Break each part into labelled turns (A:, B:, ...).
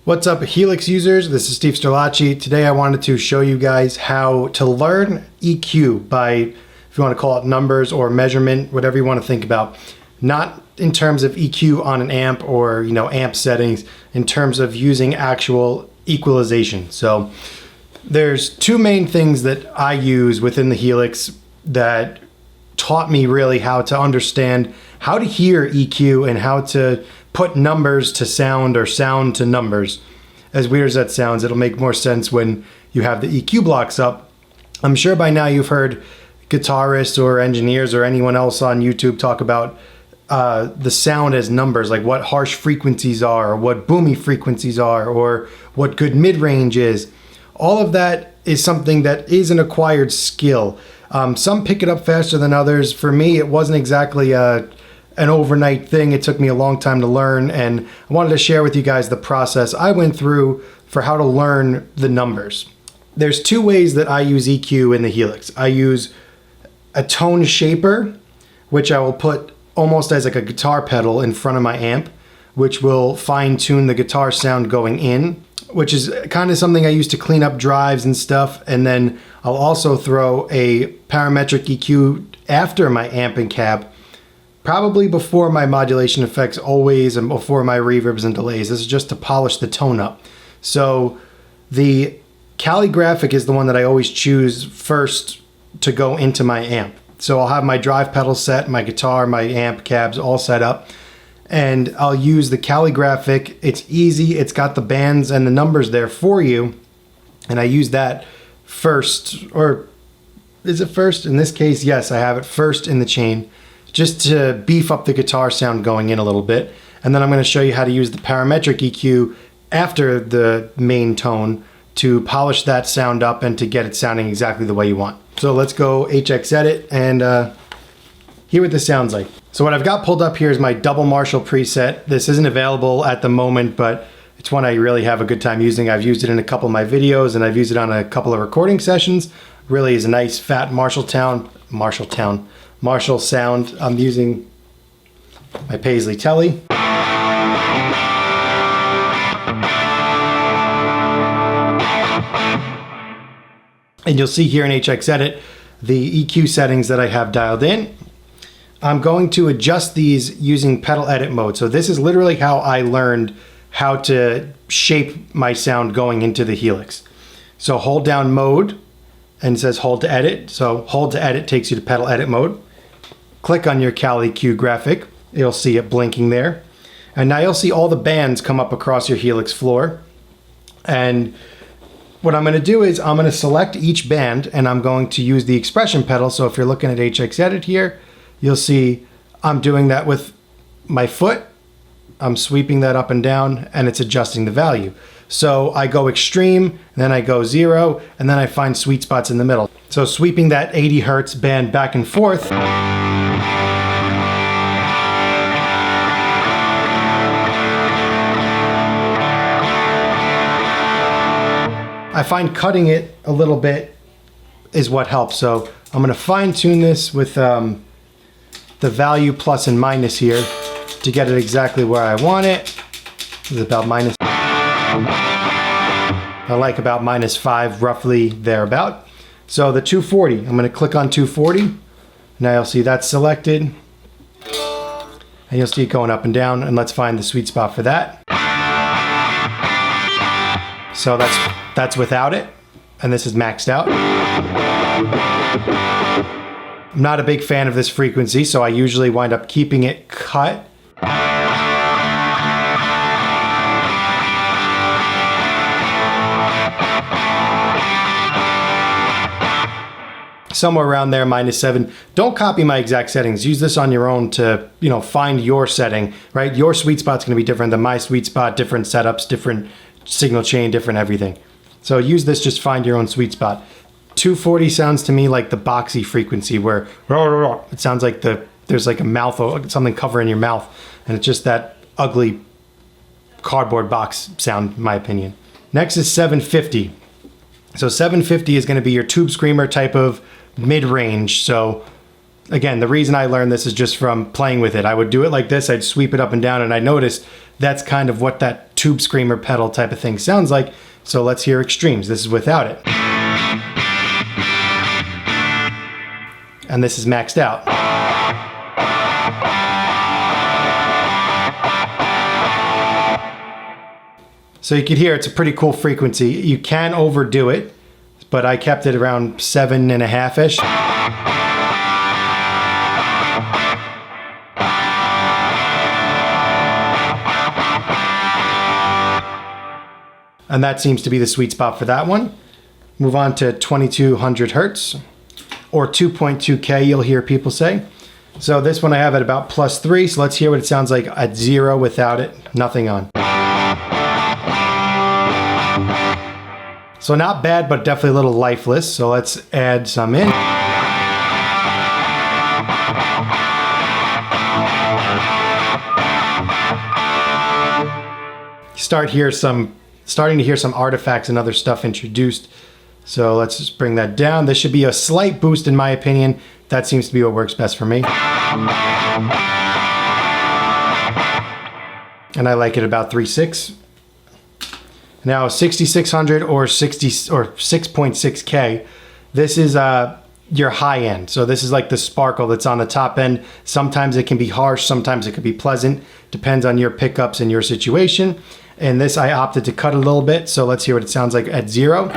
A: What's up, Helix users? This is Steve Sterlacci. Today I wanted to show you guys how to learn EQ by, if you want to call it numbers or measurement, whatever you want to think about. Not in terms of EQ on an amp or, amp settings, in terms of using actual equalization. So there's two main things that I use within the Helix that taught me really how to understand how to hear EQ and how to put numbers to sound or sound to numbers. As weird as that sounds, it'll make more sense when you have the EQ blocks up. I'm sure by now you've heard guitarists or engineers or anyone else on YouTube talk about the sound as numbers, like what harsh frequencies are, or what boomy frequencies are, or what good mid-range is. All of that is something that is an acquired skill. Some pick it up faster than others. For me, it wasn't exactly an overnight thing. It took me a long time to learn, and I wanted to share with you guys the process I went through for how to learn the numbers. There's two ways that I use EQ in the Helix. I use a tone shaper, which I will put almost as like a guitar pedal in front of my amp, which will fine tune the guitar sound going in, which is kind of something I use to clean up drives and stuff. And then I'll also throw a parametric EQ after my amp and cab, probably before my modulation effects always, and before my reverbs and delays. This is just to polish the tone up. So the Cali graphic is the one that I always choose first to go into my amp. So I'll have my drive pedal set, my guitar, my amp, cabs all set up, and I'll use the Cali graphic. It's easy, it's got the bands and the numbers there for you, and I use that first, or is it first? In this case, yes, I have it first in the chain, just to beef up the guitar sound going in a little bit. And then I'm going to show you how to use the parametric EQ after the main tone to polish that sound up and to get it sounding exactly the way you want. So let's go HX Edit and hear what this sounds like. So what I've got pulled up here is my double Marshall preset. This isn't available at the moment, but it's one I really have a good time using. I've used it in a couple of my videos, and I've used it on a couple of recording sessions. Really is a nice fat Marshall sound. I'm using my Paisley Telly. And you'll see here in HX Edit the EQ settings that I have dialed in. I'm going to adjust these using pedal edit mode. So this is literally how I learned how to shape my sound going into the Helix. So hold down mode, and it says hold to edit. So hold to edit takes you to pedal edit mode. Click on your Cali EQ graphic. You'll see it blinking there. And now you'll see all the bands come up across your Helix floor. And what I'm going to do is I'm going to select each band, and I'm going to use the expression pedal. So if you're looking at HX Edit here, you'll see I'm doing that with my foot. I'm sweeping that up and down, and it's adjusting the value. So I go extreme, then I go 0, and then I find sweet spots in the middle. So sweeping that 80 Hertz band back and forth, I find cutting it a little bit is what helps. So I'm going to fine tune this with the value plus and minus here to get it exactly where I want it. It's about minus, I like about -5, roughly thereabout. So the 240, I'm going to click on 240. Now you'll see that's selected, and you'll see it going up and down, and let's find the sweet spot for that. So that's without it, and this is maxed out. I'm not a big fan of this frequency, so I usually wind up keeping it cut. Somewhere around there, -7. Don't copy my exact settings. Use this on your own to, find your setting, right? Your sweet spot's gonna be different than my sweet spot, different setups, different signal chain, different everything. So use this, just find your own sweet spot. 240 sounds to me like the boxy frequency, where it sounds like there's like a mouth or something covering your mouth, and it's just that ugly cardboard box sound, in my opinion. Next is 750. So 750 is going to be your tube screamer type of mid-range. So Again, the reason I learned this is just from playing with it. I would do it like this, I'd sweep it up and down, and I noticed that's kind of what that tube screamer pedal type of thing sounds like. So let's hear extremes. This is without it. And this is maxed out. So you can hear it's a pretty cool frequency. You can overdo it, but I kept it around 7.5-ish. And that seems to be the sweet spot for that one. Move on to 2200 hertz or 2.2K, you'll hear people say. So this one I have at about +3. So let's hear what it sounds like at 0 without it, nothing on. So not bad, but definitely a little lifeless. So let's add some in. Starting to hear some artifacts and other stuff introduced. So let's just bring that down. This should be a slight boost in my opinion. That seems to be what works best for me. And I like it about 3.6. Now 6600 or 6.6K. This is your high end. So this is like the sparkle that's on the top end. Sometimes it can be harsh, sometimes it could be pleasant. Depends on your pickups and your situation. And this I opted to cut a little bit. So let's hear what it sounds like at 0.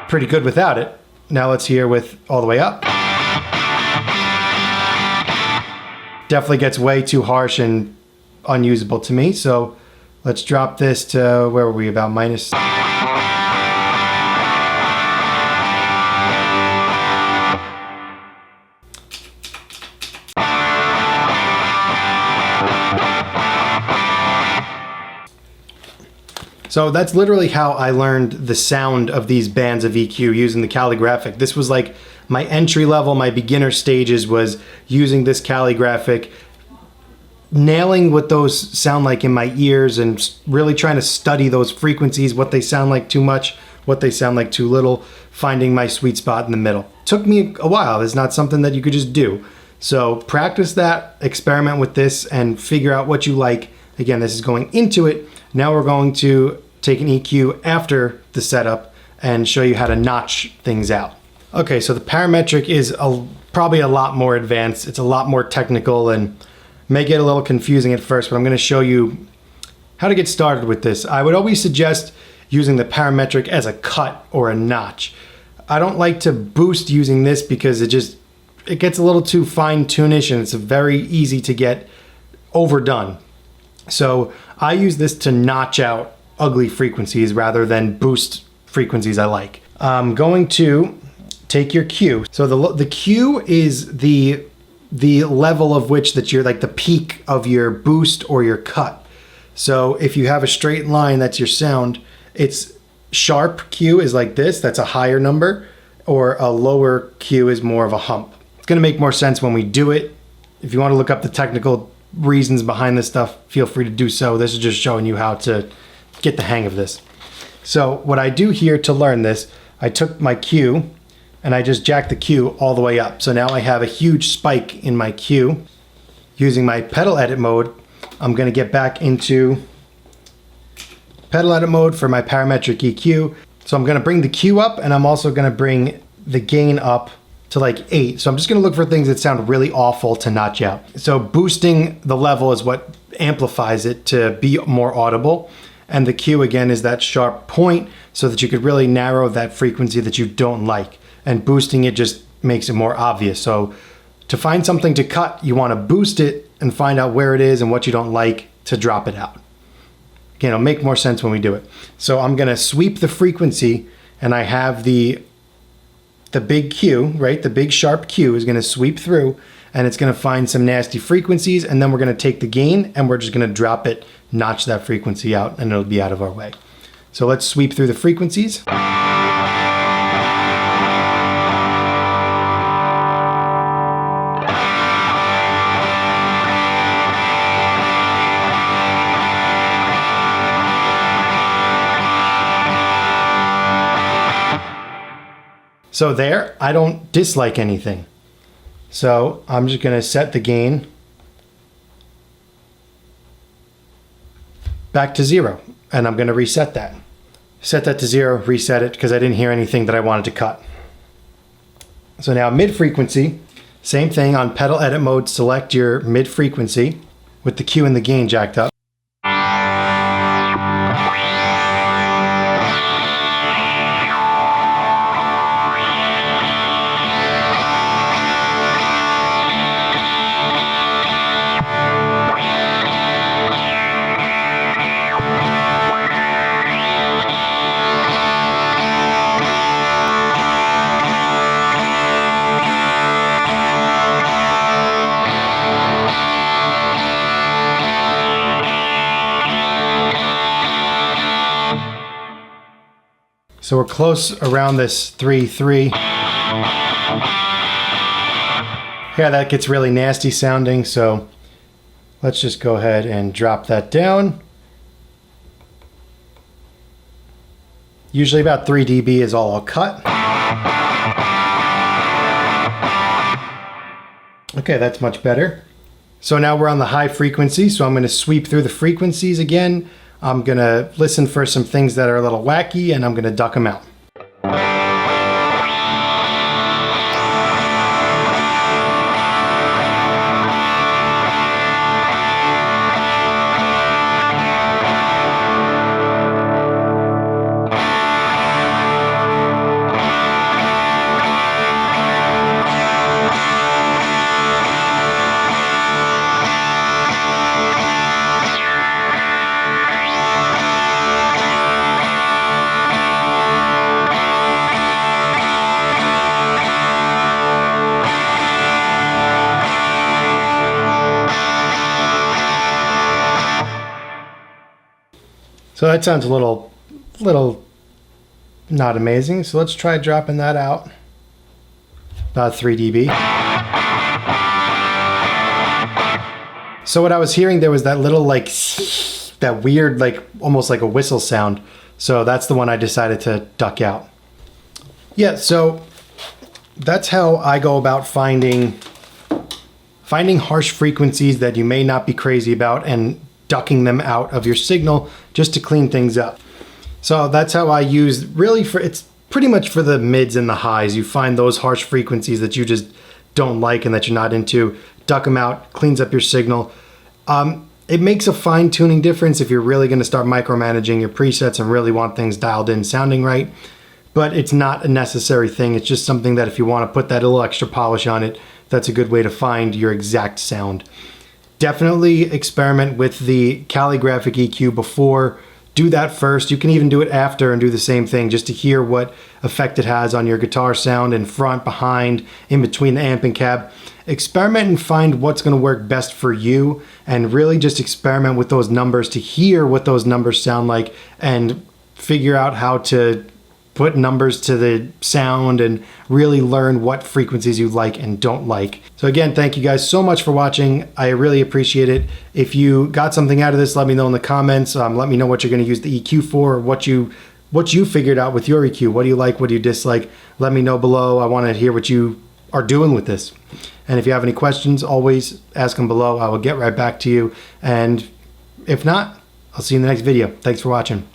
A: Pretty good without it. Now let's hear with all the way up. Definitely gets way too harsh and unusable to me. So let's drop this to, where were we, about minus. So that's literally how I learned the sound of these bands of EQ using the Cali graphic. This was like my entry level, my beginner stages was using this Cali graphic, nailing what those sound like in my ears and really trying to study those frequencies, what they sound like too much, what they sound like too little, finding my sweet spot in the middle. Took me a while. It's not something that you could just do. So practice that, experiment with this, and figure out what you like. Again, this is going into it. Now we're going to take an EQ after the setup and show you how to notch things out. Okay, so the parametric is probably a lot more advanced. It's a lot more technical and may get a little confusing at first, but I'm going to show you how to get started with this. I would always suggest using the parametric as a cut or a notch. I don't like to boost using this because it gets a little too fine-tunish and it's very easy to get overdone. So I use this to notch out ugly frequencies rather than boost frequencies I like. I'm going to take your Q. So the Q is the level of which that you're like the peak of your boost or your cut. So if you have a straight line, that's your sound. It's sharp Q is like this, that's a higher number, or a lower Q is more of a hump. It's gonna make more sense when we do it. If you want to look up the technical reasons behind this stuff, feel free to do so. This is just showing you how to get the hang of this. So what I do here to learn this, I took my Q and I just jacked the Q all the way up. So now I have a huge spike in my Q. Using my pedal edit mode, I'm gonna get back into pedal edit mode for my parametric EQ. So I'm gonna bring the Q up and I'm also gonna bring the gain up to like 8. So I'm just gonna look for things that sound really awful to notch out. So boosting the level is what amplifies it to be more audible. And the Q again is that sharp point so that you could really narrow that frequency that you don't like. And boosting it just makes it more obvious. So to find something to cut, you wanna boost it and find out where it is and what you don't like to drop it out. Again, it'll make more sense when we do it. So I'm gonna sweep the frequency and I have the big Q, right? The big sharp Q is gonna sweep through and it's gonna find some nasty frequencies, and then we're gonna take the gain and we're just gonna drop it, notch that frequency out, and it'll be out of our way. So let's sweep through the frequencies. So there, I don't dislike anything. So I'm just going to set the gain back to 0, and I'm going to reset that. Set that to 0, reset it, because I didn't hear anything that I wanted to cut. So now mid-frequency, same thing. On pedal edit mode, select your mid-frequency with the Q and the gain jacked up. So we're close around this 3-3. Yeah, that gets really nasty sounding, so let's just go ahead and drop that down. Usually about 3 dB is all I'll cut. Okay, that's much better. So now we're on the high frequency, so I'm going to sweep through the frequencies again. I'm going to listen for some things that are a little wacky, and I'm going to duck them out. So that sounds a little not amazing. So let's try dropping that out. About 3 dB. So what I was hearing there was that little like, that weird, like almost like a whistle sound. So that's the one I decided to duck out. Yeah, so that's how I go about finding harsh frequencies that you may not be crazy about and ducking them out of your signal just to clean things up. So that's how I use, really, it's pretty much for the mids and the highs. You find those harsh frequencies that you just don't like and that you're not into, duck them out, cleans up your signal. It makes a fine-tuning difference if you're really going to start micromanaging your presets and really want things dialed in, sounding right. But it's not a necessary thing. It's just something that if you want to put that little extra polish on it, that's a good way to find your exact sound. Definitely experiment with the Cali EQ before. Do that first. You can even do it after and do the same thing just to hear what effect it has on your guitar sound in front, behind, in between the amp and cab. Experiment and find what's going to work best for you, and really just experiment with those numbers to hear what those numbers sound like and figure out how to put numbers to the sound and really learn what frequencies you like and don't like. So again, thank you guys so much for watching. I really appreciate it. If you got something out of this, let me know in the comments. Let me know what you're going to use the EQ for, or what you figured out with your EQ. What do you like? What do you dislike? Let me know below. I want to hear what you are doing with this. And if you have any questions, always ask them below. I will get right back to you. And if not, I'll see you in the next video. Thanks for watching.